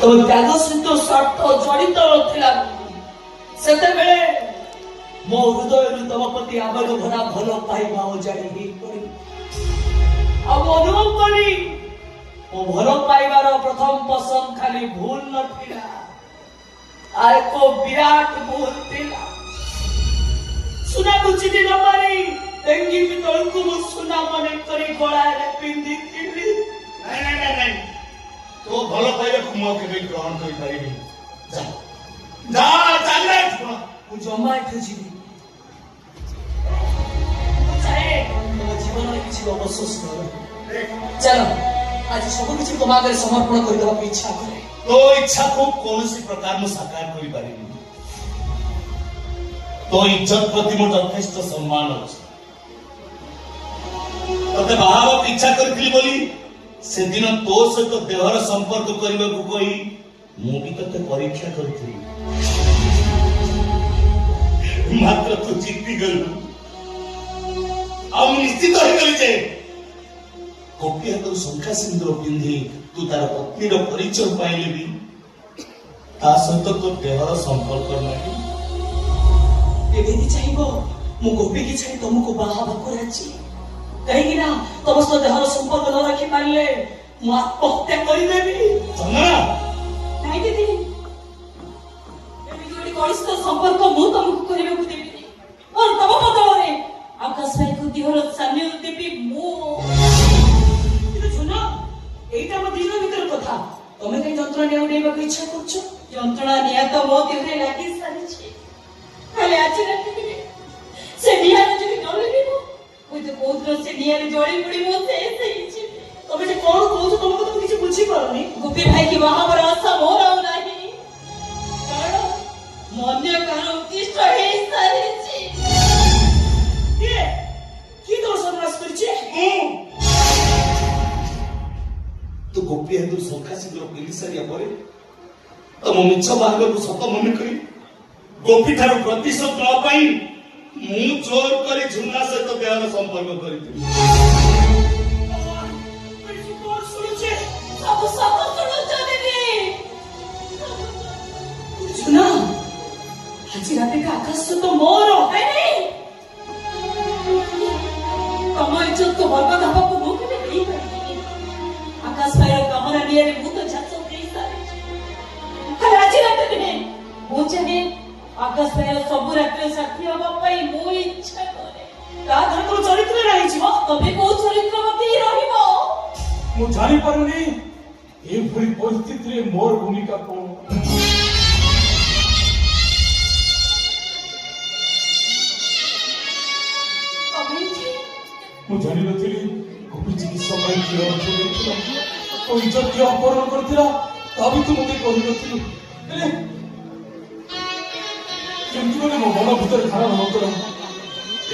तो त्याग सहित स्वार्थ जड़ित नथिला सेतेबेले मो हृदय तुम प्रति आवेग भरा भल पाइबा जानी अब अनुभव करी मो भल पाइबार प्रथम पसंद खाली भूल नथिला आरे को विराट भूल थिला सुना कुछ दिन मारी तेंगी पितल को सुना मने करी गळा रे पिंदी थिली नहीं तो भल पाइबा को मो केबे ग्रहण करि पारिबी जा जा चल रे मु जमा एठे जीवी चाहे मो जीवन में किसी अवसोस न चलो आज सब किसी तुम आगे समर्पण कर देबा इच्छा करे तो इच्छा को कौनसी प्रकार में साकार करि पारिबी तो इज्जत प्रति मोर यथेष्ट सम्मान अछि तते बाहावत इच्छा करथिली बोली से दिन तो सहित देहर संपर्क करबा को कहि मु भी तते परीक्षा करथिली मात्र तू जीती गलु अब निश्चित हो गली जे गोपिया तो शंखा सिंदूर पिंधि तू तार पत्नी रो परिचय पाइले भी ता सहित तो देहर संपर्क नाही एबेदी चाहिबो मु गोपी की छाई तुमको बाहाबा कराची कहीं ना तुम सो देहर संपर्क न रखी पारले मु आत्महत्या करि देबी चंदना नहीं दीदी एबेदी गोटी कनिष्ठ संपर्क मु तुमको करिबे को देबी और तब बदलरे आकाश भाई को देहर सामने देबी मु কিন্তু শুনো এইটা আমার দিনের ভিতর কথা তুমি কই যন্ত্রণা নিয়ে উড়াইବାକୁ ইচ্ছা করছো যন্ত্রণা নিয়ে তো মো দেহরে লাগি সারিছি খালি আছে না সে নিয়ারে যদি ডলেনিব ওই তো কোদ্র সে নিয়ারে জড়ি পড়ি মো সে এসেইছি তবে যে কোন কোজ তোমাকে তো কিছু বুঝি পারনি গোপী ভাই কি বাহাবর আশা মোর আর নাই কারণ মনে কারো উদ্দিষ্ট হই সারিছি কি তোর সর্বনাশ করেছে तो गोपी हेतु शंखा सिंदूर पिंधि सारिया परे तो मो मिछ बाहर को सत मन करी गोपी ठार प्रतिशोध न पाई मु चोर करी झुन्ना सहित देहर संपर्क करिथि सुना आज रात का आकाश तो मोर है नहीं तम इज्जत तो बर्बाद हवा को मुख में नहीं करेगी आकाश भाई कमरा निये मु तो छाछो नहीं सारी हर आज रात में मु चाहे आकाश भाई सब रात साथी हवा पाई मु इच्छा करे ता धर को चरित्र रही छी तबे को चरित्र मते रहिबो मु जानि पारुनी ए भली परिस्थिति रे मोर भूमिका कोन मु जानि नथिली गोपी चिकित्सा ପାଇଁ କିଏ ଅର୍ଥ ଦେଇଥିଲା तो इज्जत किए अपहरण करथिला तभी तू मते कहि नथिलु हेले केमति बोले मो मन भीतर खराब होतला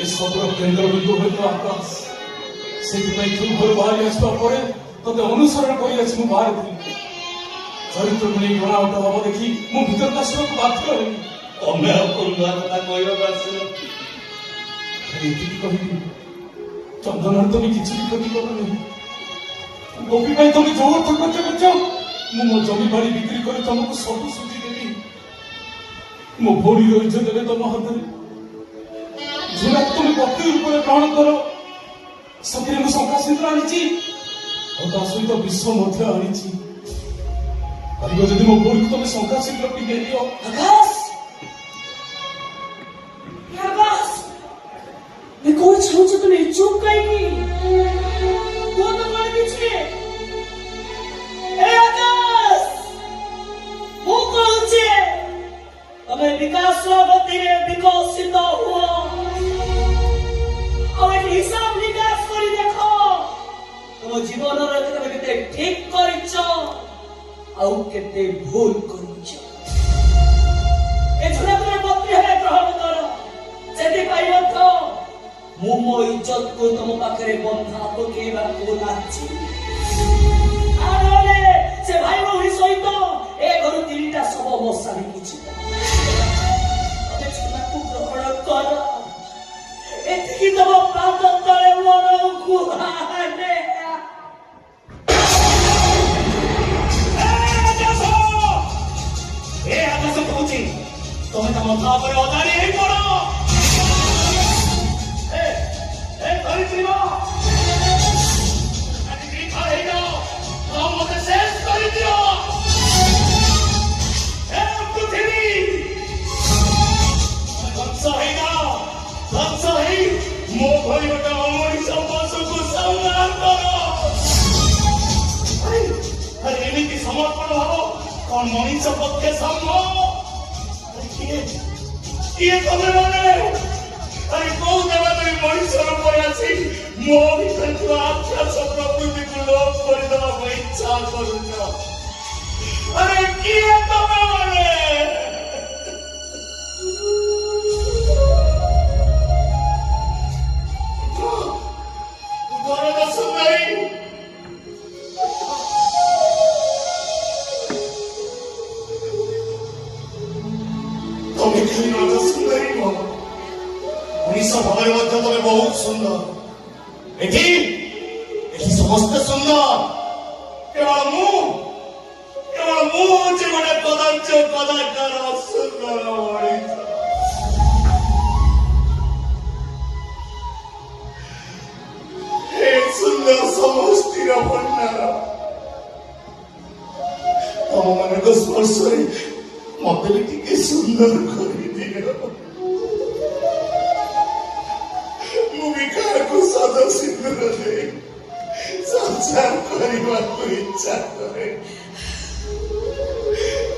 ए सबरो केंद्र बिंदु होतो आकाश सेति ପାଇଁ तू घर बाहर आसवा परे तते अनुसरण करि अछि मु बाहर थी चरित्र में गणा होता बाबा देखी मु भीतर का सब बात कर तमे कोन कथा कहयो बासिलो एति कहि चंदन तो किसी भी क्षति कर गोपी भाई तुम जो खर्च कर मो जमी बाड़ी बिक्री कर तुमको सब सुझी देवी मो भौरी रही देवे तुम हाथ में झूला तुम पति रूप ग्रहण कर सतरे मु शंका सिंदूर आनी और सहित विश्व मध्य आनी जदि मो भौरी को तुम शंका सिंदूर पिंधे दियो आकाश मैं कौन छाऊँ तुम्हें चुप कहीं वो तो मार दीजिए ए आकाश वो कौन से हमें विकास गति रे विकसित हुआ हमें हिसाब निकास करी देखो तुम जीवन रे तुम केते ठीक करिचो आउ केते भूल करिचो ए छोरा तुम पत्नी है ग्रहण करो सेति पाइबो तो मु मो इज्जत को तुम पाखरे बंधा पकेबा को नाची आरोले से भाई भौरी सहित ए घर तीनटा सब बसारी किछि अबे छुना को ग्रहण कर एतिकी तब पाद तळे मोर गुहाने ए जसो କରିଥିବ ଆଜି ବିଫଳ ହେଇଯାଅ ତ ମୋତେ ଶେଷ କରିଦିଅ ହେ ପୃଥିବୀ ଧ୍ୱଂସ ହେଇଯାଅ ଧ୍ୱଂସ ହେଇ ମୋ ଭଳି ଗୋଟେ ଅମଣିଷ ପଶୁକୁ ସଂହାର କର ଆରେ ଏମିତି ସମର୍ପଣ ଭାବ କଣ ମଣିଷ ପକ୍ଷେ ସମ୍ଭବ କିଏ ତମେ ମାନେ ଆରେ କୋଉ ଦେବାଦେବୀ ମଣିଷ ରୂପରେ ଆସି ମୋ ଭିତରେ ଥିବା ଆକାଶ ପ୍ରକୃତିକୁ ଲୋପ କରିଦେବାକୁ ଇଚ୍ଛା କରୁଛ ଆରେ କିଏ ତମେ ମାନେ ବରଦ ସୁନ୍ଦରୀ ତମେ ଖାଲି ବରଦ ସୁନ୍ଦରୀ ନୁହଁ ମଣିଷ ଭାବରେ ମଧ୍ୟ ତମେ ବହୁତ ସୁନ୍ଦର ଏଠି ସମସ୍ତେ ସୁନ୍ଦର କେବଳ ମୁଁ ହଉଛି ଗୋଟେ କଦାଚ କଦାକାର ଅସୁନ୍ଦର ମଣିଷ ହେ ସୁନ୍ଦର ସମଷ୍ଟିର ଭଣ୍ଡାର ତମମାନଙ୍କ ସ୍ପର୍ଶରେ ମତେ ବି ଟିକେ ସୁନ୍ଦର କରିଦିଅ ମୁଁ ବି କାହାକୁ ସଦ ସିନ୍ଦୁର ଦେଇ ସଂସାର କରିବାକୁ ଇଚ୍ଛା କରେ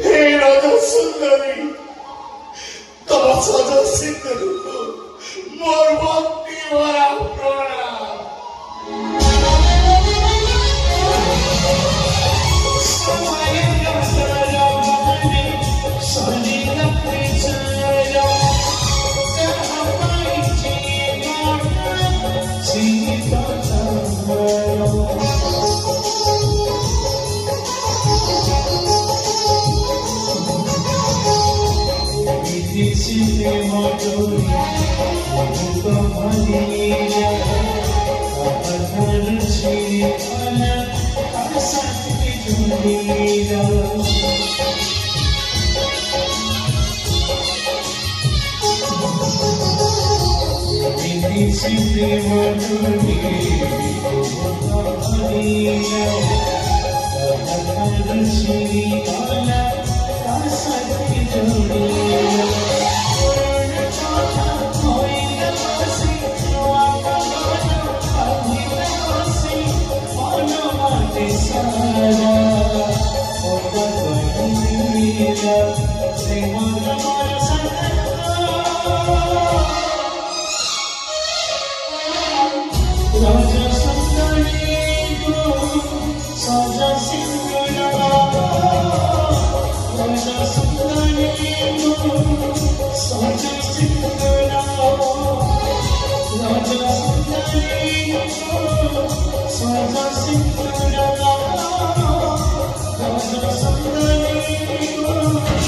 ହେ ରଜ ସୁନ୍ଦରୀ ତମ ସଦ ସିନ୍ଦୁରକୁ ମୋର ଭକ୍ତି ଭରା ପ୍ରଣାମ Raja Sundari,